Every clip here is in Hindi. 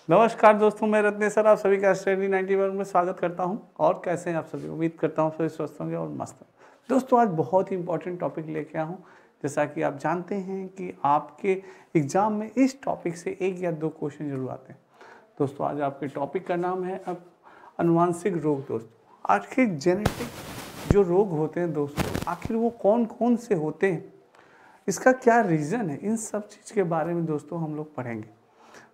नमस्कार दोस्तों, मैं रत्नेश सर आप सभी का स्टडी 91 में स्वागत करता हूं। और कैसे हैं आप सभी? उम्मीद करता हूं सभी स्वस्थ होंगे और मस्त। दोस्तों आज बहुत ही इंपॉर्टेंट टॉपिक लेके आया हूं। जैसा कि आप जानते हैं कि आपके एग्जाम में इस टॉपिक से एक या दो क्वेश्चन जरूर आते हैं। दोस्तों आज आपके टॉपिक का नाम है अब अनुवांशिक रोग। दोस्तों आखिर जेनेटिक जो रोग होते हैं दोस्तों, आखिर वो कौन कौन से होते हैं, इसका क्या रीज़न है, इन सब चीज़ के बारे में दोस्तों हम लोग पढ़ेंगे।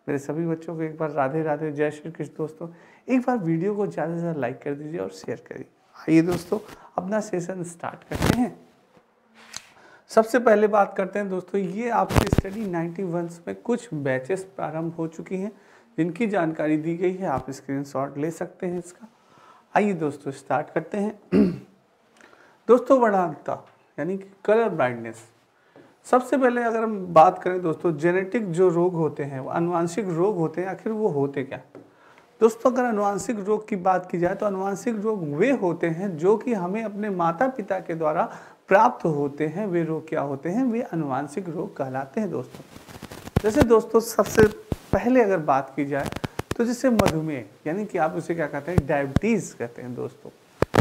मेरे सभी बच्चों को एक बार राधे राधे, जय श्री कृष्ण। दोस्तों एक बार वीडियो को ज़्यादा से ज़्यादा लाइक कर दीजिए और शेयर करिए। आइए दोस्तों अपना सेशन स्टार्ट करते हैं। सबसे पहले बात करते हैं दोस्तों, ये आपकी स्टडी 91 में कुछ बैचेस प्रारंभ हो चुकी हैं जिनकी जानकारी दी गई है। आप स्क्रीनशॉट ले सकते हैं इसका। आइए दोस्तों स्टार्ट करते हैं। दोस्तों वर्णांतता यानी कि कलर ब्लाइंडनेस। सबसे पहले अगर हम बात करें दोस्तों, जेनेटिक जो रोग होते हैं, आनुवांशिक रोग होते हैं, आखिर वो होते क्या? दोस्तों अगर आनुवांशिक रोग की बात की जाए तो आनुवांशिक रोग वे होते हैं जो कि हमें अपने माता पिता के द्वारा प्राप्त होते हैं। वे रोग क्या होते हैं? वे आनुवांशिक रोग कहलाते हैं दोस्तों। जैसे दोस्तों सबसे पहले अगर बात की जाए तो जैसे मधुमेह, यानी कि आप उसे क्या कहते हैं? डायबिटीज़ कहते हैं दोस्तों।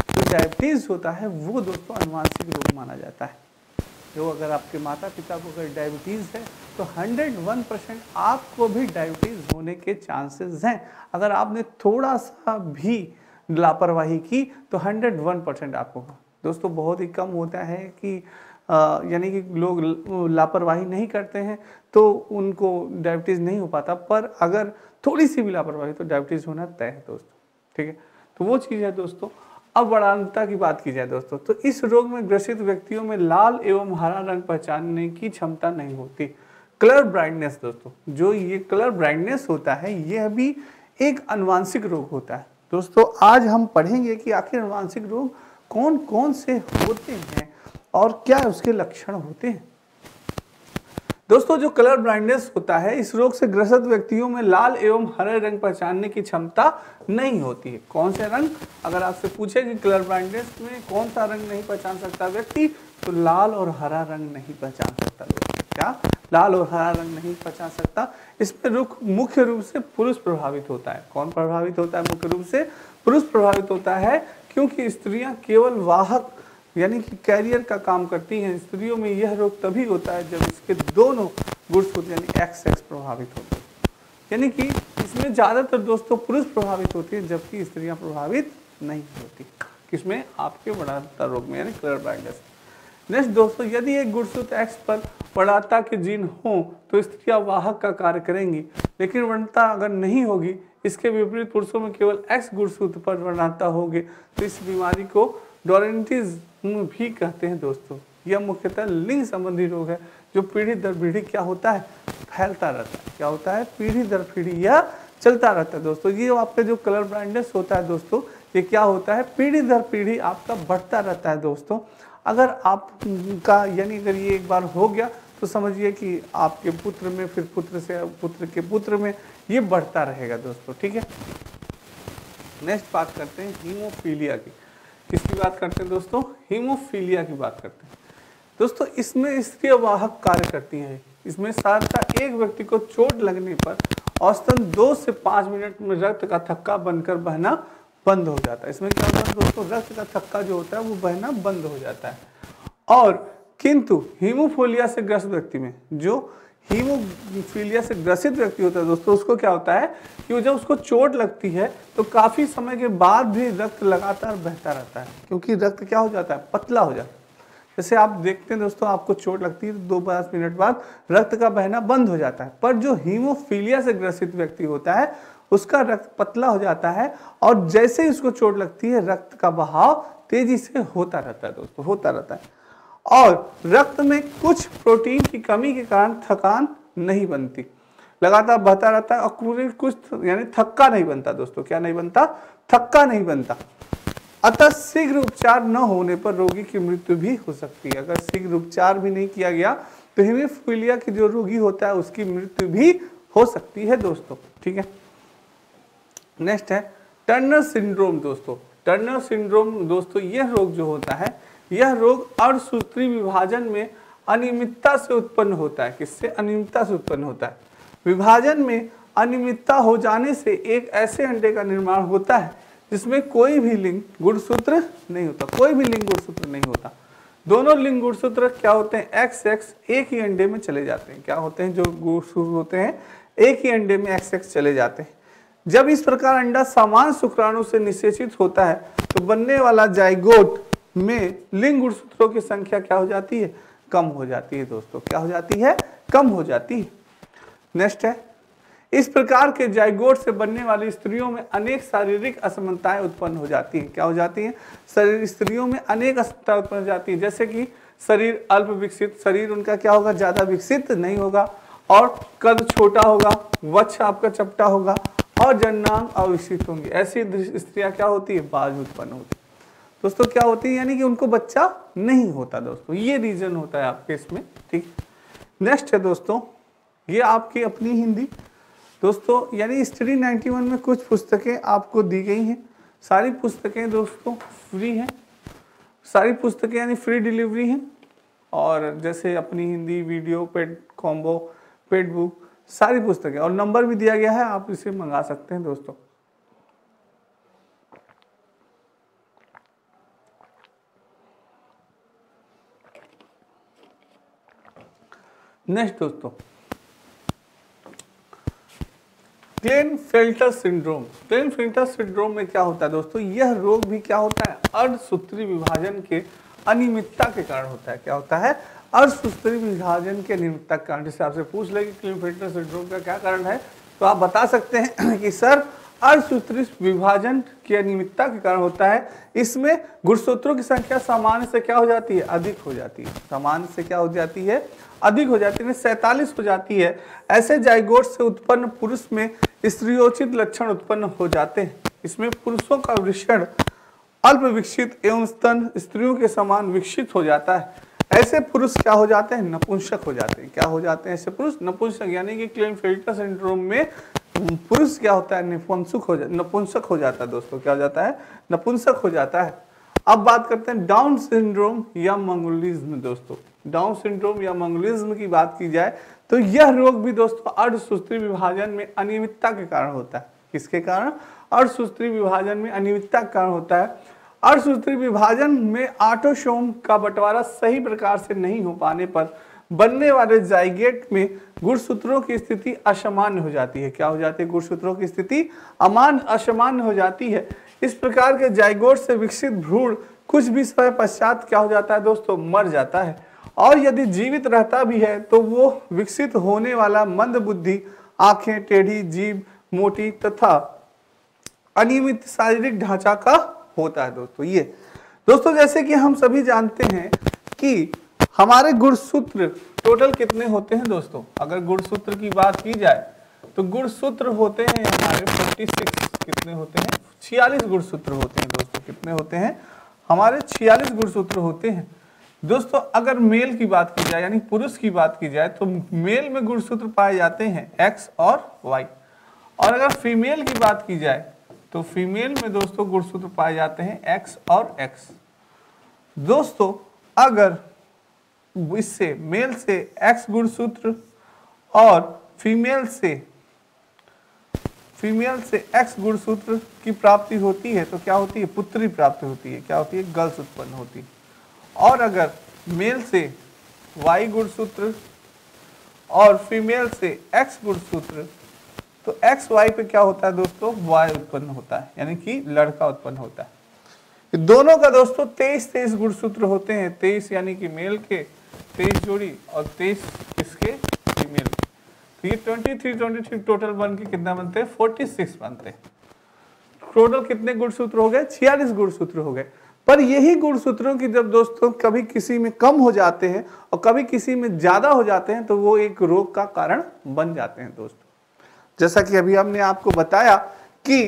जो डायबिटीज़ होता है वो दोस्तों आनुवांशिक रोग माना जाता है। जो अगर आपके माता पिता को अगर डायबिटीज़ है तो 101% आपको भी डायबिटीज़ होने के चांसेस हैं। अगर आपने थोड़ा सा भी लापरवाही की तो 101% आपको। दोस्तों बहुत ही कम होता है कि यानी कि लोग लापरवाही नहीं करते हैं तो उनको डायबिटीज़ नहीं हो पाता, पर अगर थोड़ी सी भी लापरवाही तो डायबिटीज़ होना तय है दोस्तों। ठीक है, तो वो चीज़ है दोस्तों। अब वर्णांतता की बात की जाए दोस्तों, तो इस रोग में ग्रसित व्यक्तियों में लाल एवं हरा रंग पहचानने की क्षमता नहीं होती। कलर ब्लाइंडनेस दोस्तों, जो ये कलर ब्लाइंडनेस होता है यह भी एक आनुवांशिक रोग होता है। दोस्तों आज हम पढ़ेंगे कि आखिर आनुवांशिक रोग कौन कौन से होते हैं और क्या उसके लक्षण होते हैं। दोस्तों जो कलर ब्लाइंडनेस होता है, इस रोग से ग्रसित व्यक्तियों में लाल एवं हरे रंग पहचानने की क्षमता नहीं होती है। कौन से रंग? अगर आपसे पूछे कि कलर ब्लाइंडनेस में कौन सा रंग नहीं पहचान सकता व्यक्ति, तो लाल और हरा रंग नहीं पहचान सकता दोस्तों। क्या? लाल और हरा रंग नहीं पहचान सकता। इसमें मुख्य रूप से पुरुष प्रभावित होता है। कौन प्रभावित होता है? मुख्य रूप से पुरुष प्रभावित होता है, क्योंकि स्त्रियां केवल वाहक यानी कि कैरियर का काम करती हैं। स्त्रियों में यह रोग तभी होता है जब इसके दोनों गुणसूत्र यानी एक्स प्रभावित होते हैं। यानी कि इसमें ज़्यादातर दोस्तों पुरुष प्रभावित होती है जबकि स्त्रियां प्रभावित नहीं होती। किसमें? आपके वर्णांतता रोग में यानी कलर ब्लाइंडनेस। नेक्स्ट दोस्तों, यदि एक गुणसूत्र एक्स पर वर्णांतता के जीन हो तो स्त्रियां वाहक का कार्य करेंगी, लेकिन वर्णांतता अगर नहीं होगी, इसके विपरीत पुरुषों में केवल एक्स गुणसूत्र पर वर्णांतता होगी, तो इस बीमारी को डोरेंटिज भी कहते हैं दोस्तों। यह मुख्यतः लिंग संबंधी रोग है जो पीढ़ी दर पीढ़ी क्या होता है? फैलता रहता है। क्या होता है? पीढ़ी दर पीढ़ी यह चलता रहता है दोस्तों। ये आपका जो कलर ब्लाइंडनेस होता है दोस्तों, ये क्या होता है? पीढ़ी दर पीढ़ी आपका बढ़ता रहता है दोस्तों। अगर आपका यानी अगर ये एक बार हो गया तो समझिए कि आपके पुत्र में, फिर पुत्र से पुत्र के पुत्र में ये बढ़ता रहेगा दोस्तों। ठीक है, नेक्स्ट बात करते हैं हीमोफीलिया की। किसकी बात करते हैं दोस्तों? हीमोफीलिया की बात करते हैं दोस्तों। इसमें स्त्री वाहक कार्य करती हैं। इसमें साधारणतः एक व्यक्ति को चोट लगने पर औसतन 2 से 5 मिनट में रक्त का थक्का बनकर बहना बंद हो जाता है। इसमें क्या होता है दोस्तों? रक्त का थक्का जो होता है वो बहना बंद हो जाता है। और किंतु हीमोफीलिया से ग्रसित व्यक्ति में, जो हीमोफीलिया से ग्रसित व्यक्ति होता है दोस्तों, उसको क्या होता है कि जब उसको चोट लगती है तो काफी समय के बाद भी रक्त लगातार बहता रहता है, क्योंकि रक्त क्या हो जाता है? पतला हो जाता है। जैसे आप देखते हैं दोस्तों, आपको चोट लगती है तो 2-5 मिनट बाद रक्त का बहना बंद हो जाता है, पर जो हीमोफीलिया से ग्रसित व्यक्ति होता है उसका रक्त पतला हो जाता है और जैसे ही उसको चोट लगती है रक्त का बहाव तेजी से होता रहता है दोस्तों, होता रहता है। और रक्त में कुछ प्रोटीन की कमी के कारण थकान नहीं बनती, लगातार बहता रहता है और पूरे कुछ यानी थक्का नहीं बनता दोस्तों। क्या नहीं बनता? थक्का नहीं बनता। अतः शीघ्र उपचार न होने पर रोगी की मृत्यु भी हो सकती है। अगर शीघ्र उपचार भी नहीं किया गया तो हीमोफीलिया की जो रोगी होता है उसकी मृत्यु भी हो सकती है दोस्तों। ठीक है, नेक्स्ट है टर्नर सिंड्रोम दोस्तों। टर्नर सिंड्रोम दोस्तों, यह रोग जो होता है, यह रोग अर्धसूत्री विभाजन में अनियमितता से उत्पन्न होता है। किससे? अनियमितता से उत्पन्न होता है। विभाजन में अनियमितता हो जाने से एक ऐसे अंडे का निर्माण होता है जिसमें कोई भी लिंग गुणसूत्र नहीं होता, कोई भी लिंग गुणसूत्र नहीं होता। दोनों लिंग गुणसूत्र क्या होते हैं, एक्स एक्स एक ही अंडे में चले जाते हैं। क्या होते हैं, जो गुणसूत्र होते हैं एक ही अंडे में एक्स एक्स चले जाते हैं। जब इस प्रकार अंडा समान शुक्राणु से निषेचित होता है तो बनने वाला जाइगोट में लिंग गुणसूत्रों की संख्या क्या हो जाती है, कम हो जाती है दोस्तों। क्या हो जाती है, कम हो जाती है। नेक्स्ट है, इस प्रकार के जाइगोट से बनने वाली स्त्रियों में अनेक शारीरिक असमानताएं उत्पन्न हो जाती हैं। क्या हो जाती हैं, शरीर स्त्रियों में अनेक असमानताएं उत्पन्न हो जाती है। जैसे कि शरीर अल्प विकसित, शरीर उनका क्या होगा, ज्यादा विकसित नहीं होगा, और कद छोटा होगा, वक्ष आपका चपटा होगा, और जननांग अविकसित होंगे। ऐसी स्त्रियां क्या होती है, बाज उत्पन्न होती है दोस्तों। क्या होती है, यानी कि उनको बच्चा नहीं होता दोस्तों। ये रीजन होता है आपके इसमें, ठीक। नेक्स्ट है दोस्तों, ये आपकी अपनी हिंदी दोस्तों, यानी स्टडी 91 में कुछ पुस्तकें आपको दी गई हैं। सारी पुस्तकें दोस्तों फ्री हैं, सारी पुस्तकें यानी फ्री डिलीवरी हैं। और जैसे अपनी Hindi video, paid combo, paid book, सारी पुस्तकें, और नंबर भी दिया गया है, आप इसे मंगा सकते हैं दोस्तों। नेक्स्ट दोस्तों, क्लेनफेल्टर सिंड्रोम। क्लेनफेल्टर सिंड्रोम में क्या होता है दोस्तों, यह रोग भी क्या होता है, अर्धसूत्री विभाजन के अनियमितता के कारण होता है। क्या होता है, अर्धसूत्री विभाजन के अनियमितता के कारण। जैसे आपसे पूछ ले कि क्लेनफेल्टर सिंड्रोम का क्या कारण है, तो आप बता सकते हैं कि सर अर्धसूत्री विभाजन की अनियमितता के कारण होता है। इसमें गुणसूत्रों की संख्या सामान्य से क्या हो जाती है, अधिक हो जाती है। सामान्य से क्या हो जाती है, अधिक हो जाती है, 47 हो जाती है। ऐसे जाइगोट से उत्पन्न पुरुष में स्त्रियोचित लक्षण उत्पन्न हो जाते हैं। इसमें पुरुषों का वृषण अल्प विकसित एवं स्तन स्त्रियों के समान विकसित हो जाता है। ऐसे पुरुष क्या हो जाते हैं, नपुंसक हो जाते हैं। क्या हो जाते हैं ऐसे पुरुष, नपुंसक। यानी कि क्लेनफेल्टर सिंड्रोम में पुरुष क्या होता है, नपुंसक हो जाता है दोस्तों। क्या हो जाता है, नपुंसक हो जाता है। अब बात करते हैं डाउन सिंड्रोम या मंगोलिज्म दोस्तों। डाउन सिंड्रोम या मंगोलिज्म की बात की जाए तो यह रोग भी दोस्तों अर्धसूत्री विभाजन में अनियमितता के कारण होता है। किसके कारण, अर्धसूत्री विभाजन में अनियमितता के कारण होता है। अर्धसूत्री विभाजन में ऑटोसोम का बंटवारा सही प्रकार से नहीं हो पाने पर बनने वाले जाइगोट में गुणसूत्रों की स्थिति असामान्य हो जाती है। क्या हो जाती है, गुणसूत्रों की स्थिति असामान्य हो जाती है। इस प्रकार के जाइगोट से विकसित भ्रूण कुछ भी समय पश्चात क्या हो जाता है दोस्तों, मर जाता है। और यदि जीवित रहता भी है तो वो विकसित होने वाला मंद बुद्धि, आंखें टेढ़ी, जीभ मोटी तथा अनियमित शारीरिक ढांचा का होता है दोस्तों। ये दोस्तों जैसे कि हम सभी जानते हैं कि हमारे गुणसूत्र टोटल कितने होते हैं दोस्तों। अगर गुणसूत्र की बात की जाए तो गुणसूत्र होते हैं हमारे 46। कितने होते हैं, 46 गुणसूत्र होते हैं दोस्तों। कितने होते हैं, हमारे 46 गुणसूत्र होते हैं दोस्तों। अगर मेल की बात की जाए यानी पुरुष की बात की जाए तो मेल में गुणसूत्र पाए जाते हैं एक्स और वाई। और अगर फीमेल की बात की जाए तो फीमेल में दोस्तों गुणसूत्र पाए जाते हैं एक्स और एक्स। दोस्तों अगर इससे मेल से एक्स गुणसूत्र और फीमेल से एक्स गुणसूत्र की प्राप्ति होती है तो क्या होती है, पुत्री प्राप्ति होती है। क्या होती है, गर्ल्स उत्पन्न होती है। और अगर मेल से वाई गुणसूत्र और फीमेल से एक्स गुणसूत्र तो एक्स वाई पे क्या होता है दोस्तों, वाई उत्पन्न होता है, यानी कि लड़का उत्पन्न होता है। दोनों का दोस्तों 23 गुणसूत्र होते हैं। 23 यानी कि मेल के 23 जोड़ी और 23 किसके, फीमेल के। तो ये 23 टोटल बन के कितना बनते हैं, 46 बनते हैं। टोटल कितने गुणसूत्र हो गए, 46 गुणसूत्र हो गए। पर यही गुणसूत्रों की जब दोस्तों कभी किसी में कम हो जाते हैं और कभी किसी में ज्यादा हो जाते हैं तो वो एक रोग का कारण बन जाते हैं दोस्तों। जैसा कि अभी हमने आपको बताया कि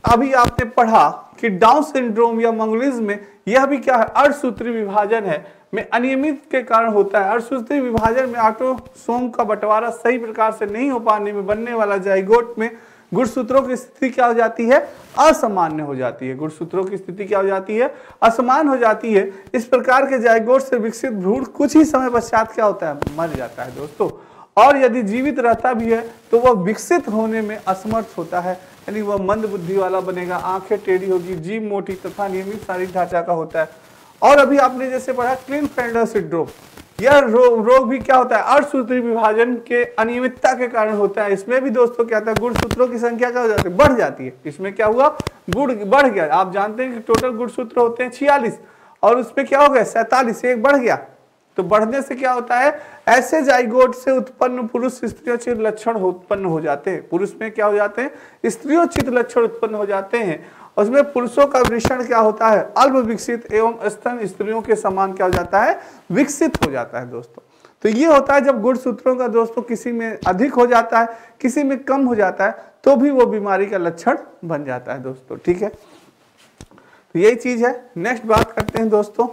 अभी आपने पढ़ा कि डाउन सिंड्रोम या मंगोलिज्म में यह भी क्या है, अर्धसूत्री विभाजन है में अनियमित के कारण होता है। अर्धसूत्री विभाजन में ऑटोसोम का बंटवारा सही प्रकार से नहीं हो पाने में बनने वाला जाइगोट में गुणसूत्रों की स्थिति क्या हो जाती है, असामान्य हो जाती है। गुणसूत्रों की स्थिति क्या हो जाती है, असमान हो जाती है। इस प्रकार के जाइगोट से विकसित भ्रूण कुछ ही समय पश्चात क्या होता है, मर जाता है दोस्तों। और यदि जीवित रहता भी है तो वह विकसित होने में असमर्थ होता है, यानी वह मंद बुद्धि वाला बनेगा, आंखें टेढ़ी होगी, जीभ मोटी तथा नियमित शारीरिक ढांचा का होता है। और अभी आपने जैसे पढ़ा क्लिनफेल्टर सिंड्रोम, यह रोग भी क्या होता है, अर्धसूत्री विभाजन के अनियमितता के कारण होता है। इसमें भी दोस्तों क्या होता है, गुणसूत्रों की संख्या क्या हो जाती है, बढ़ जाती है। इसमें क्या हुआ, गुण बढ़ गया। आप जानते हैं कि टोटल गुणसूत्र होते हैं 46 और उसमें क्या हो गया 47, एक बढ़ गया। तो बढ़ने से क्या होता है, ऐसे जाइगोट से उत्पन्न पुरुष स्त्रियोचित लक्षण उत्पन्न हो जाते हैं। पुरुष में क्या हो जाते हैं, स्त्रियोचित लक्षण उत्पन्न हो जाते हैं। उसमें पुरुषों का वृषण क्या होता है, अल्प विकसित एवं स्तन स्त्रियों के समान क्या हो जाता है, विकसित हो जाता है दोस्तों। तो ये होता है जब गुणसूत्रों का दोस्तों किसी में अधिक हो जाता है, किसी में कम हो जाता है, तो भी वो बीमारी का लक्षण बन जाता है दोस्तों। ठीक है, तो यही चीज है। नेक्स्ट बात करते हैं दोस्तों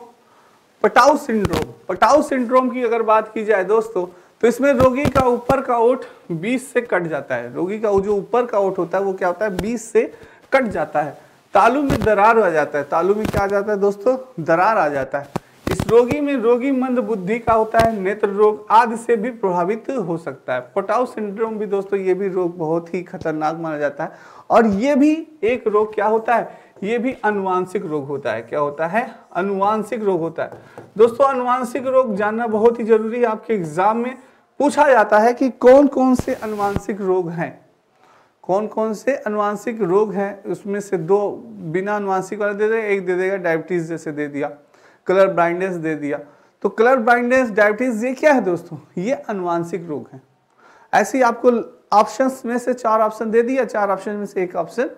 पटाउ सिंड्रोम। पटाउ सिंड्रोम की अगर बात की जाए दोस्तों, तो इसमें रोगी का ऊपर का ओठ 20 से कट जाता है। रोगी का जो ऊपर का ओठ होता है वो क्या होता है, 20 से कट जाता है। तालू में दरार आ जाता है। तालू में क्या आ जाता है दोस्तों, दरार आ जाता है। इस रोगी में रोगी मंद बुद्धि का होता है, नेत्र रोग आदि से भी प्रभावित हो सकता है। पटाउ सिंड्रोम भी दोस्तों ये भी रोग बहुत ही खतरनाक माना जाता है। और ये भी एक रोग क्या होता है, ये भी अनुवांशिक रोग होता है। क्या होता है, अनुवांशिक रोग होता है दोस्तों। अनुवांशिक रोग जानना बहुत ही जरूरी है। आपके एग्जाम में पूछा जाता है कि कौन कौन से अनुवांशिक रोग हैं, कौन कौन से अनुवांशिक रोग हैं। उसमें से दो बिना अनुवांशिक वाला दे देगा, एक दे देगा डायबिटीज जैसे दे दिया, कलर ब्लाइंडनेस दे दिया। तो कलर ब्लाइंडनेस, डायबिटीज ये क्या है दोस्तों, ये अनुवांशिक रोग है। ऐसे ही आपको ऑप्शंस में से 4 ऑप्शन दे दिया, 4 ऑप्शन में से एक ऑप्शन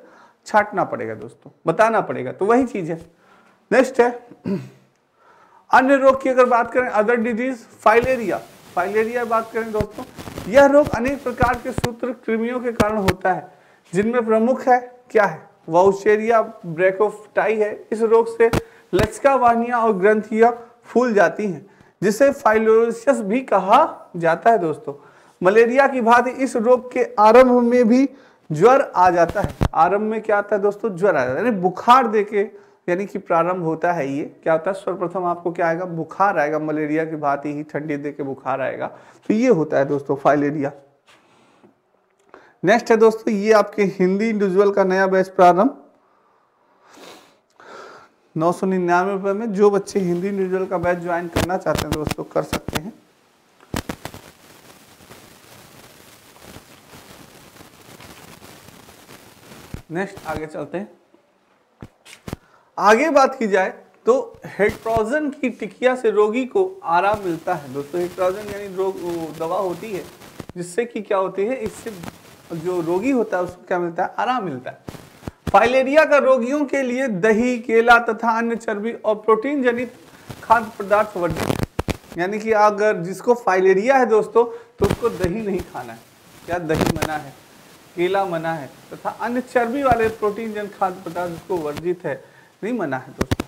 छांटना पड़ेगा दोस्तों, बताना पड़ेगा। तो वही चीज है। नेक्स्ट है अन्य रोग की अगर बात करें, अदर डिजीज, फाइलेरिया। फाइलेरिया बात करें दोस्तों, यह रोग अनेक प्रकार के सूत्र कृमियों के कारण होता है, जिनमें प्रमुख है क्या है, वाउचेरिया ब्रैकोफाइटाई है। इस रोग से लचका वाहिनियां और ग्रंथियां फूल जाती हैं, जिसे फाइलोसिस भी कहा जाता है दोस्तों। मलेरिया की भांति इस रोग के आरंभ में भी ज्वर आ जाता है। आरंभ में क्या आता है दोस्तों, ज्वर आ जाता है, यानी बुखार देके, यानी कि प्रारंभ होता है। ये क्या होता है, सर्वप्रथम आपको क्या आएगा, बुखार आएगा। मलेरिया की भांति ही ठंडी देके बुखार आएगा। तो ये होता है दोस्तों फाइलेरिया। नेक्स्ट है दोस्तों, ये आपके हिंदी इंडिविजुअल का नया बैच प्रारंभ 999 रुपए में। जो बच्चे हिंदी इंडिविजुअल का बैच ज्वाइन करना चाहते हैं दोस्तों कर सकते हैं। नेक्स्ट आगे चलते हैं। आगे बात की जाए तो हेट्रोजन की टिकिया से रोगी को आराम मिलता है दोस्तों। हेट्रोजन यानी दवा होती है जिससे कि क्या होती है, इससे जो रोगी होता है उसको क्या मिलता है, आराम मिलता है। फाइलेरिया का रोगियों के लिए दही, केला तथा अन्य चर्बी और प्रोटीन जनित खाद्य पदार्थ वर्जित है। यानी कि अगर जिसको फाइलेरिया है दोस्तों तो उसको दही नहीं खाना है। क्या दही मना है, केला मना है तथा अन्य चर्बी वाले प्रोटीन जन खाद्य पदार्थ उसको वर्जित है, नहीं मना है दोस्तों।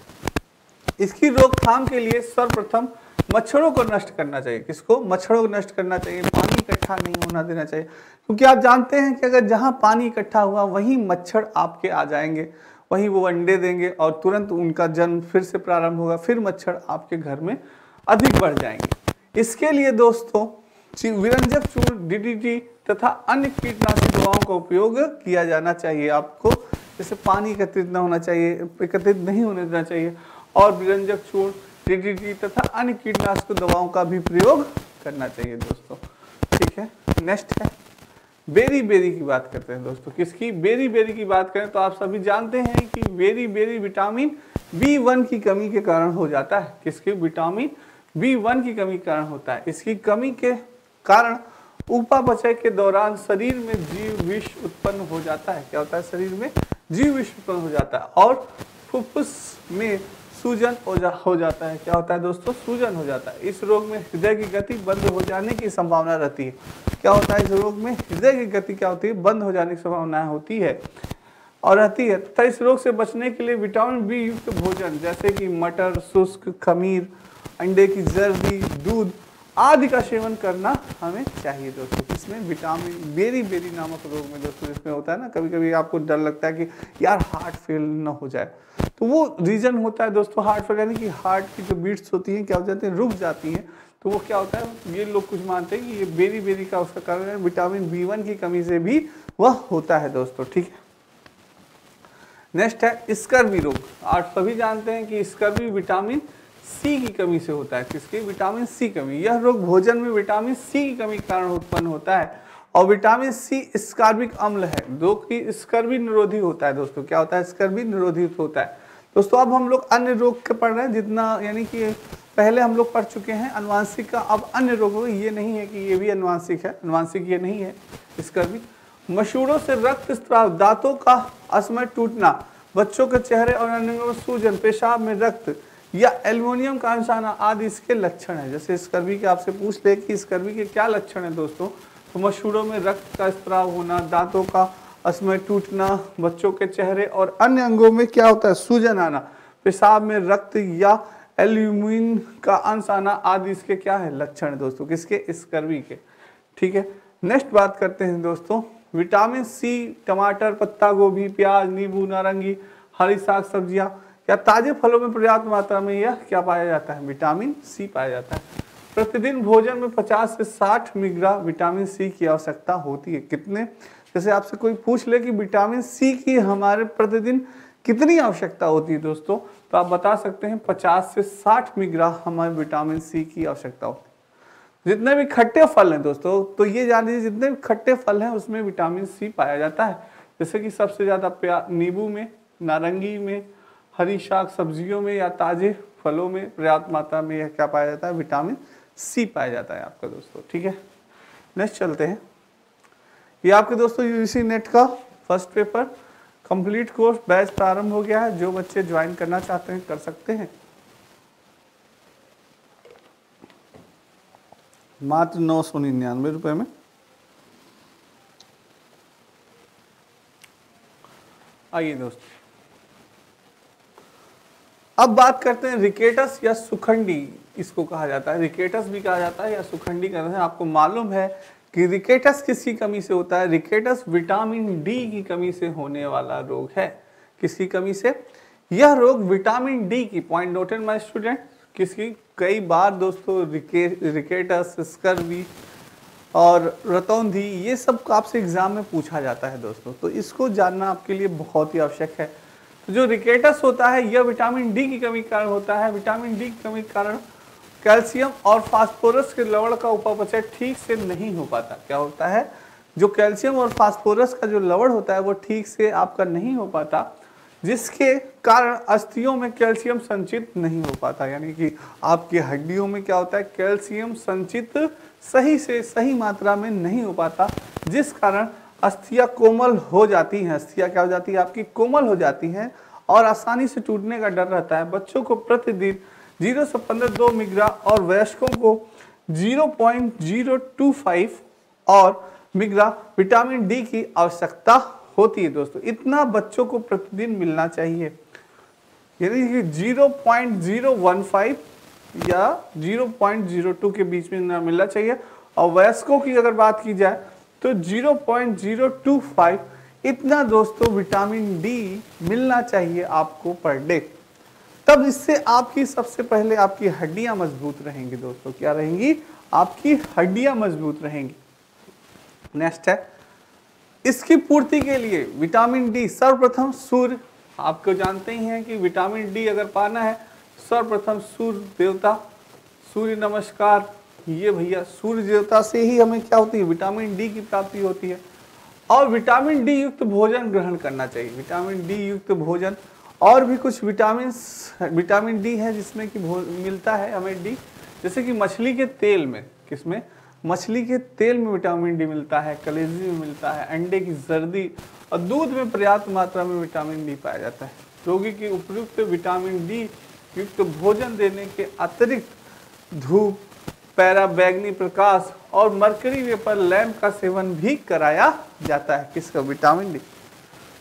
इसकी रोकथाम के लिए सर्वप्रथम मच्छरों को नष्ट करना चाहिए। किसको, मच्छरों को नष्ट करना चाहिए। पानी इकट्ठा नहीं होना देना चाहिए, क्योंकि आप जानते हैं कि अगर जहां पानी इकट्ठा हुआ वहीं मच्छर आपके आ जाएंगे, वहीं वो अंडे देंगे और तुरंत उनका जन्म फिर से प्रारंभ होगा, फिर मच्छर आपके घर में अधिक बढ़ जाएंगे। इसके लिए दोस्तों विरंजक चूर्ण, DDT तथा अन्य कीटनाशक दवाओं का उपयोग किया जाना चाहिए। आपको जैसे पानी एकत्रित न होना चाहिए, एकत्रित नहीं होने देना चाहिए, और विरंजक चूर्ण, DDT तथा अन्य कीटनाशक दवाओं का भी प्रयोग करना चाहिए दोस्तों। ठीक है, नेक्स्ट है बेरी बेरी की बात करते हैं दोस्तों। किसकी, बेरी बेरी की बात करें तो आप सभी जानते हैं कि बेरी बेरी विटामिन B1 की कमी के कारण हो जाता है। किसकी, विटामिन B1 की कमी के कारण होता है। इसकी कमी के कारण उपापचय के दौरान शरीर में जीव विष उत्पन्न हो जाता है। क्या होता है, शरीर में जीव विष उत्पन्न हो जाता है और फुफ्फुस में सूजन हो जाता है। क्या होता है दोस्तों, सूजन हो जाता है। इस रोग में हृदय की गति बंद हो जाने की संभावना रहती है। क्या होता है, इस रोग में हृदय की गति क्या होती है, बंद हो जाने की संभावना होती है और रहती है। तथा इस रोग से बचने के लिए विटामिन B युक्त भोजन जैसे कि मटर, शुष्क, खमीर, अंडे की जर्दी, दूध आदि का सेवन करना हमें चाहिए दोस्तों। इसमें विटामिन बेरी बेरी नामक रोग में दोस्तों इसमें होता है ना, कभी कभी आपको डर लगता है कि यार हार्ट फेल ना हो जाए, तो वो रीजन होता है दोस्तों हार्ट फेल, यानी कि हार्ट की जो बीट्स होती हैं क्या हो जाती हैं, रुक जाती हैं। तो वो क्या होता है, ये लोग कुछ मानते हैं कि ये बेरी बेरी का उसका कारण है, विटामिन B1 की कमी से भी वह होता है दोस्तों, ठीक है। नेक्स्ट है स्कर्वी रोग। आप सभी जानते हैं कि स्कर्वी विटामिन सी की कमी से होता है। किसकी? विटामिन सी कमी। यह रोग भोजन में विटामिन सी की कमी के कारण उत्पन्न होता है और विटामिन सी स्कर्विक अम्ल है जो कि स्कर्वी निरोधी होता है दोस्तों। क्या होता है? स्कर्वी निरोधी होता है दोस्तों। अब हम लोग अन्य रोग के पढ़ रहे हैं, जितना यानी कि पहले हम लोग पढ़ चुके हैं अनुवांशिक का, अब अन्य रोगों। ये नहीं है कि ये भी अनुवांशिक है, अनुवांशिक ये नहीं है स्कर्वी। मसूड़ों से रक्त स्राव, दांतों का असमय टूटना, बच्चों के चेहरे और अंगों में सूजन, पेशाब में रक्त या एल्युमिनियम का अंश आना आदि इसके लक्षण है। जैसे स्कर्वी के आपसे पूछ ले कि स्कर्वी के क्या लक्षण है दोस्तों, तो मसूड़ों में रक्त का स्राव होना, दांतों का असमय टूटना, बच्चों के चेहरे और अन्य अंगों में क्या होता है? सूजन आना, पेशाब में रक्त या एल्यूमिन का अंश आना आदि इसके क्या है? लक्षण है दोस्तों। किसके? स्कर्वी के, ठीक है। नेक्स्ट बात करते हैं दोस्तों, विटामिन सी टमाटर, पत्ता गोभी, प्याज, नींबू, नारंगी, हरी साग सब्जियां या ताजे फलों में पर्याप्त मात्रा में यह क्या पाया जाता है? विटामिन सी पाया जाता है। प्रतिदिन भोजन में 50 से 60 मिलीग्राम विटामिन सी की आवश्यकता होती है। कितने? जैसे आपसे कोई पूछ ले कि विटामिन सी की हमारे प्रतिदिन कितनी आवश्यकता होती है दोस्तों, तो आप बता सकते हैं 50 से 60 मिलीग्राम हमारे विटामिन सी की आवश्यकता होती है। जितने भी खट्टे फल हैं दोस्तों, तो ये जान लीजिए जितने भी खट्टे फल हैं उसमें विटामिन सी पाया जाता है। जैसे कि सबसे ज़्यादा नींबू में, नारंगी में, हरी शाक सब्जियों में या ताजे फलों में पर्याप्त मात्रा में यह क्या पाया जाता है? विटामिन सी पाया जाता है आपका दोस्तों, ठीक है। नेक्स्ट चलते हैं। ये आपके दोस्तों यूजीसी नेट का first paper complete course batch प्रारंभ हो गया है। जो बच्चे ज्वाइन करना चाहते हैं कर सकते हैं। मात्र 999 रुपए में। आइए दोस्तों, अब बात करते हैं रिकेटस या सुखंडी, इसको कहा जाता है। रिकेटस भी कहा जाता है या सुखंडी कहते हैं। आपको मालूम है कि रिकेटस किसकी कमी से होता है? रिकेटस विटामिन डी की कमी से होने वाला रोग है। किसकी कमी से? यह रोग विटामिन डी की, पॉइंट नोटेड माय स्टूडेंट, किसकी? कई बार दोस्तों रिकेटस, स्कर्वी और रतौंधी ये सब आपसे एग्जाम में पूछा जाता है दोस्तों, तो इसको जानना आपके लिए बहुत ही आवश्यक है। तो जो रिकेटस होता है यह विटामिन डी की कमी के कारण होता है। विटामिन डी की कमी के कारण कैल्शियम और फास्फोरस के लवण का उपापचय ठीक से नहीं हो पाता। क्या होता है? जो कैल्शियम और फास्फोरस का जो लवण होता है वो ठीक से आपका नहीं हो पाता, जिसके कारण अस्थियों में कैल्शियम संचित नहीं हो पाता। यानी कि आपकी हड्डियों में क्या होता है? कैल्शियम संचित सही से सही मात्रा में नहीं हो पाता, जिस कारण अस्थियां कोमल हो जाती हैं। अस्थियां क्या हो जाती है? आपकी कोमल हो जाती हैं और आसानी से टूटने का डर रहता है। बच्चों को प्रतिदिन 0 से 15 मिलीग्राम और वयस्कों को 0.025 और मिलीग्राम विटामिन डी की आवश्यकता होती है दोस्तों। इतना बच्चों को प्रतिदिन मिलना चाहिए, यानी कि 0.015 या 0.02 के बीच में ना मिलना चाहिए। और वयस्कों की अगर बात की जाए तो 0.025 इतना दोस्तों विटामिन डी मिलना चाहिए आपको पर डे। तब इससे आपकी सबसे पहले आपकी हड्डियां मजबूत रहेंगी दोस्तों। क्या रहेंगी? आपकी हड्डियां मजबूत रहेंगी। नेक्स्ट है, इसकी पूर्ति के लिए विटामिन डी सर्वप्रथम सूर्य, आपको जानते ही हैं कि विटामिन डी अगर पाना है सर्वप्रथम सूर्य देवता, सूर्य नमस्कार, ये भैया सूर्य देवता से ही हमें क्या होती है? विटामिन डी की प्राप्ति होती है। और विटामिन डी युक्त भोजन ग्रहण करना चाहिए। विटामिन डी युक्त भोजन, और भी कुछ विटामिन डी है जिसमें कि मिलता है हमें डी, जैसे कि मछली के तेल में। किसमें? मछली के तेल में विटामिन डी मिलता है, कलेजी में मिलता है, अंडे की जर्दी और दूध में पर्याप्त मात्रा में विटामिन डी पाया जाता है। रोगी की उपयुक्त विटामिन डी युक्त भोजन देने के अतिरिक्त धूप, पैराबैगनी प्रकाश और मरकरी वेपर लैंप का सेवन भी कराया जाता है। किसका? Vitamin D.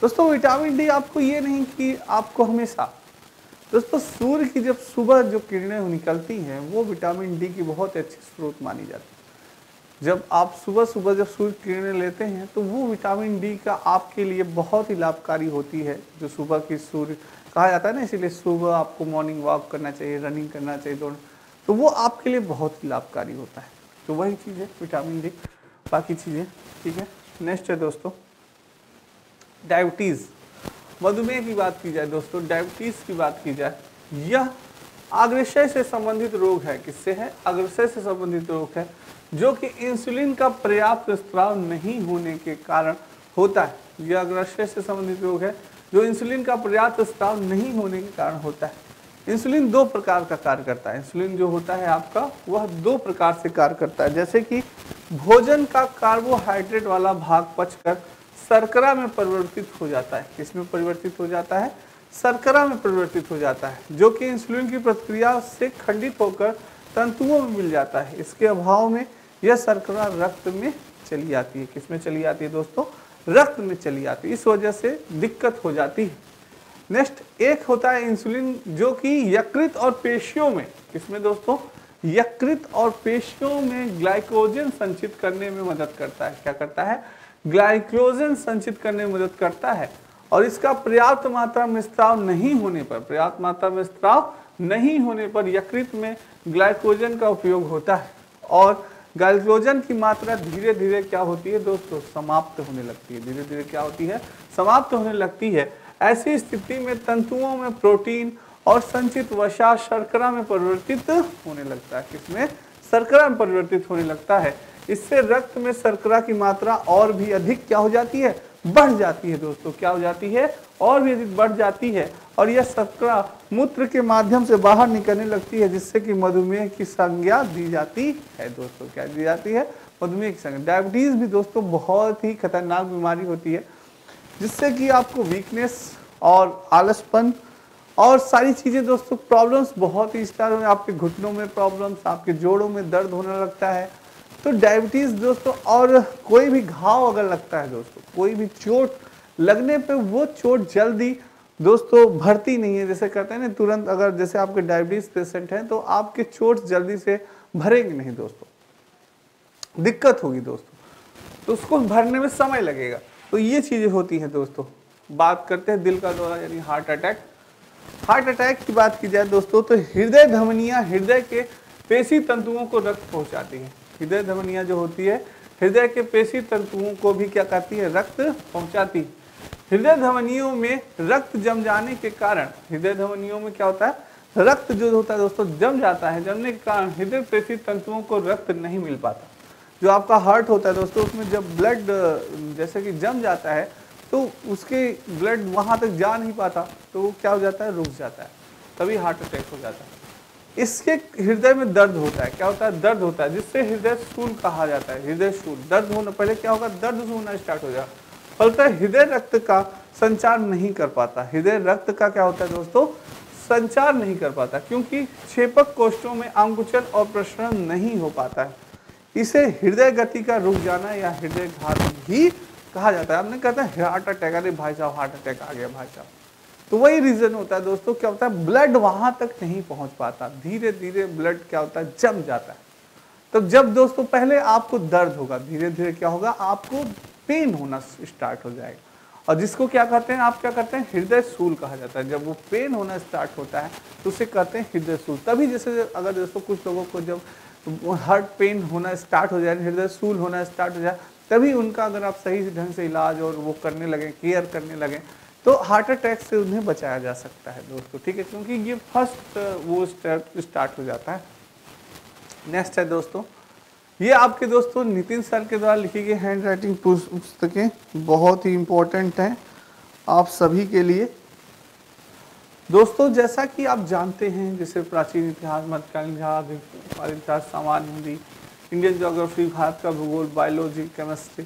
दोस्तों विटामिन डी आपको ये नहीं कि आपको हमेशा, दोस्तों सूर्य की जब सुबह जो किरणें निकलती हैं वो विटामिन डी की बहुत अच्छी स्रोत मानी जाती है। जब आप सुबह जब सूर्य किरणें लेते हैं तो वो विटामिन डी का आपके लिए बहुत ही लाभकारी होती है। जो सुबह की सूर्य कहा जाता है ना, इसीलिए सुबह आपको मॉर्निंग वॉक करना चाहिए, रनिंग करना चाहिए, दौड़। तो वो आपके लिए बहुत ही लाभकारी होता है। तो वही चीज़ है विटामिन डी, बाकी चीज़ें ठीक है। नेक्स्ट है दोस्तों डायबिटीज़, मधुमेह की बात की जाए दोस्तों, डायबिटीज़ की बात की जाए, यह अग्रसय से संबंधित रोग है। किससे है? अग्रसय से संबंधित रोग है, जो कि इंसुलिन का पर्याप्त स्राव नहीं होने के कारण होता है। यह अग्रसय से संबंधित रोग है जो इंसुलिन का पर्याप्त स्राव नहीं होने के कारण होता है। इंसुलिन दो प्रकार का कार्य करता है। इंसुलिन जो होता है आपका वह दो प्रकार से कार्य करता है, जैसे कि भोजन का कार्बोहाइड्रेट वाला भाग पचकर शर्करा में परिवर्तित हो जाता है। किसमें परिवर्तित हो जाता है? शर्करा में परिवर्तित हो जाता है, जो कि इंसुलिन की प्रतिक्रिया से खंडित होकर तंतुओं में मिल जाता है। इसके अभाव में यह शर्करा रक्त में चली आती है। किसमें चली आती है दोस्तों? रक्त में चली आती है। इस वजह से दिक्कत हो जाती है। नेक्स्ट एक होता है इंसुलिन जो कि यकृत और पेशियों में, किसमें दोस्तों? यकृत और पेशियों में ग्लाइकोजन संचित करने में मदद करता है। क्या करता है? ग्लाइकोजन संचित करने में मदद करता है। और इसका पर्याप्त मात्रा में स्राव नहीं होने पर, पर्याप्त मात्रा में स्राव नहीं होने पर यकृत में ग्लाइकोजन का उपयोग होता है और ग्लाइकोजन की मात्रा धीरे धीरे क्या होती है दोस्तों? समाप्त होने लगती है। धीरे धीरे क्या होती है? समाप्त होने लगती है। ऐसी स्थिति में तंतुओं में प्रोटीन और संचित वसा शर्करा में परिवर्तित होने लगता है। किसमें? शर्करा में परिवर्तित होने लगता है। इससे रक्त में शर्करा की मात्रा और भी अधिक क्या हो जाती है? बढ़ जाती है दोस्तों। क्या हो जाती है? और भी अधिक बढ़ जाती है और यह शर्करा मूत्र के माध्यम से बाहर निकलने लगती है, जिससे कि मधुमेह की संज्ञा दी जाती है दोस्तों। क्या दी जाती है? मधुमेह की संज्ञा। डायबिटीज भी दोस्तों बहुत ही खतरनाक बीमारी होती है, जिससे कि आपको वीकनेस और आलसपन और सारी चीज़ें दोस्तों, प्रॉब्लम्स बहुत ही स्टार्ट हो, आपके घुटनों में प्रॉब्लम्स, आपके जोड़ों में दर्द होने लगता है। तो डायबिटीज़ दोस्तों, और कोई भी घाव अगर लगता है दोस्तों, कोई भी चोट लगने पे वो चोट जल्दी दोस्तों भरती नहीं है। जैसे कहते हैं ना तुरंत, अगर जैसे आपके डायबिटीज़ पेशेंट हैं तो आपके चोट जल्दी से भरेंगे नहीं दोस्तों, दिक्कत होगी दोस्तों, तो उसको भरने में समय लगेगा। तो ये चीज़ें होती हैं दोस्तों। बात करते हैं दिल का दौरा यानी हार्ट अटैक। हार्ट अटैक की बात की जाए दोस्तों, तो हृदय धमनियाँ हृदय के पेशी तंतुओं को रक्त पहुँचाती है। हृदय धमनियाँ जो होती है हृदय के पेशी तंतुओं को भी क्या करती है? रक्त पहुँचाती है। हृदय धमनियों में रक्त जम जाने के कारण, हृदय धमनियों में क्या होता है? रक्त जो होता है दोस्तों जम जाता है। जमने के कारण हृदय पेशी तंतुओं को रक्त नहीं मिल पाता। जो आपका हार्ट होता है दोस्तों, उसमें जब ब्लड जैसे कि जम जाता है तो उसके ब्लड वहाँ तक जा नहीं पाता, तो वो क्या हो जाता है? रुक जाता है, तभी हार्ट अटैक हो जाता है। इसके हृदय में दर्द होता है। क्या होता है? दर्द होता है, जिससे हृदय शूल कहा जाता है। हृदय शूल, दर्द होना, पहले क्या होगा? दर्द होना स्टार्ट हो जाएगा। फलतः हृदय रक्त का संचार नहीं कर पाता। हृदय रक्त का क्या होता है दोस्तों? संचार नहीं कर पाता, क्योंकि क्षेपक कोष्ठों में आंकुचन और प्रसरण नहीं हो पाता है। इसे हृदय गति का रुक जाना या हृदय घात भी कहा जाता है। आपने कहता है हार्ट अटैक, अरे भाई साहब हार्ट अटैक आ गया भाई साहब, तो वही रीजन होता है दोस्तों। क्या होता है? ब्लड वहां तक नहीं पहुंच पाता, धीरे धीरे ब्लड क्या होता है? जम जाता है। तो जब दोस्तों पहले आपको दर्द होगा, धीरे धीरे क्या होगा? आपको पेन होना स्टार्ट हो जाएगा, और जिसको क्या कहते हैं, आप क्या करते हैं? हृदय शूल कहा जाता है। जब वो पेन होना स्टार्ट होता है तो उसे कहते हैं हृदय शूल। तभी जैसे अगर दोस्तों कुछ लोगों को जब हार्ट पेन होना स्टार्ट हो जाए, हृदय शूल होना स्टार्ट हो जाए, तभी उनका अगर आप सही ढंग से इलाज और वो करने लगे, केयर करने लगे, तो हार्ट अटैक से उन्हें बचाया जा सकता है दोस्तों। ठीक है, क्योंकि ये फर्स्ट वो स्टार्ट हो जाता है। नेक्स्ट है दोस्तों, ये आपके दोस्तों नितिन सर के द्वारा लिखी गई हैंड राइटिंग पुस्तकें बहुत ही इम्पोर्टेंट हैं आप सभी के लिए दोस्तों। जैसा कि आप जानते हैं, जैसे प्राचीन इतिहास, मध्यकालीन इतिहास, सामान्य हिंदी, इंडियन ज्योग्राफी, भारत का भूगोल, बायोलॉजी, केमिस्ट्री।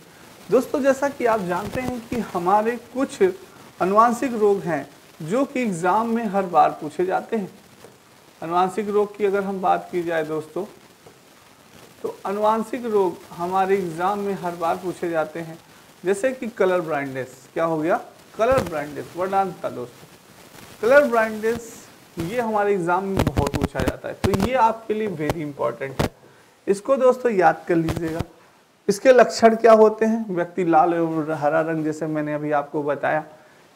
दोस्तों जैसा कि आप जानते हैं कि हमारे कुछ अनुवांशिक रोग हैं जो कि एग्ज़ाम में हर बार पूछे जाते हैं। अनुवांशिक रोग की अगर हम बात की जाए दोस्तों, तो अनुवांशिक रोग हमारे एग्ज़ाम में हर बार पूछे जाते हैं। जैसे कि कलर ब्लाइंडनेस, क्या हो गया? कलर ब्लाइंडनेस, वर्णांधता दोस्तों। कलर ब्लाइंडनेस ये हमारे एग्ज़ाम में बहुत पूछा जाता है, तो ये आपके लिए वेरी इंपॉर्टेंट है। इसको दोस्तों याद कर लीजिएगा। इसके लक्षण क्या होते हैं? व्यक्ति लाल और हरा रंग, जैसे मैंने अभी आपको बताया,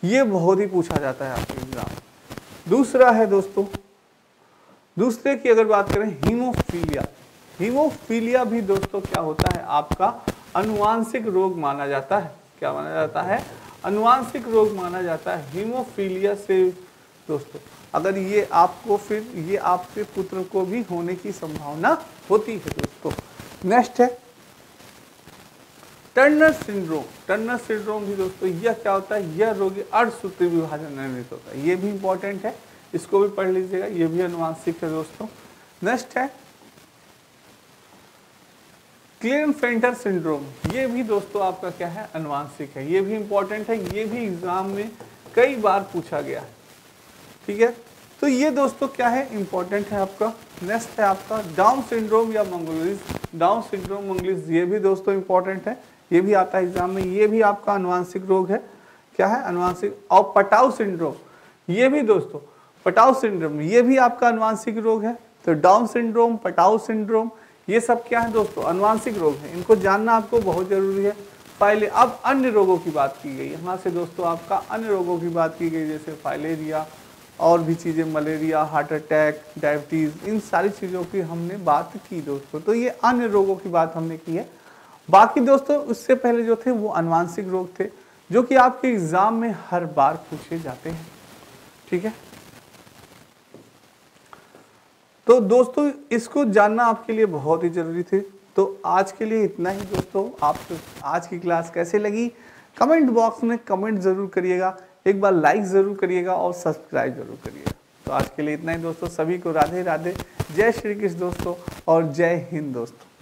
ये बहुत ही पूछा जाता है आपके एग्ज़ाम। दूसरा है दोस्तों दूसरे की अगर बात करें हीमोफीलिया, हीमोफीलिया भी दोस्तों क्या होता है, आपका अनुवांशिक रोग माना जाता है। क्या माना जाता है? अनुवांशिक रोग माना जाता है हीमोफीलिया से दोस्तों। अगर ये आपको, फिर ये आपके पुत्र को भी होने की संभावना होती है दोस्तों। नेक्स्ट है टर्नर सिंड्रोम। टर्नर सिंड्रोम भी दोस्तों यह क्या होता है, यह रोगी अर्धसूत्री विभाजन निर्मित होता है। ये भी इंपॉर्टेंट है, इसको भी पढ़ लीजिएगा, ये भी अनुवांशिक है दोस्तों। नेक्स्ट है क्लेनफेल्टर सिंड्रोम, ये भी दोस्तों आपका क्या है, अनुवांशिक है। ये भी इंपॉर्टेंट है, ये भी एग्जाम में कई बार पूछा गया है। ठीक है, तो ये दोस्तों क्या है, इंपॉर्टेंट है आपका। नेक्स्ट है आपका डाउन सिंड्रोम या मंगोलिस, डाउन सिंड्रोम मंगोलिस, ये भी दोस्तों इंपॉर्टेंट है, ये भी आता है एग्जाम में। ये भी आपका अनुवांशिक रोग है, क्या है, अनुवांशिक। और पटाउ सिंड्रोम, ये भी दोस्तों, पटाउ सिंड्रोम ये भी आपका अनुवांशिक रोग है। तो डाउन सिंड्रोम, पटाउ सिंड्रोम, ये सब क्या है दोस्तों, अनुवांशिक रोग है। इनको जानना आपको बहुत जरूरी है। पहले अब अन्य रोगों की बात की गई, यहाँ से दोस्तों आपका अन्य रोगों की बात की गई, जैसे फाइलेरिया और भी चीज़ें, मलेरिया, हार्ट अटैक, डायबिटीज़, इन सारी चीज़ों की हमने बात की दोस्तों। तो ये अन्य रोगों की बात हमने की है। बाकी दोस्तों उससे पहले जो थे वो अनुवांशिक रोग थे, जो कि आपके एग्जाम में हर बार पूछे जाते हैं। ठीक है, तो दोस्तों इसको जानना आपके लिए बहुत ही जरूरी थे। तो आज के लिए इतना ही दोस्तों। आपको आज की क्लास कैसे लगी कमेंट बॉक्स में कमेंट जरूर करिएगा, एक बार लाइक जरूर करिएगा और सब्सक्राइब जरूर करिएगा। तो आज के लिए इतना ही दोस्तों, सभी को राधे राधे, जय श्री कृष्ण दोस्तों और जय हिंद दोस्तों।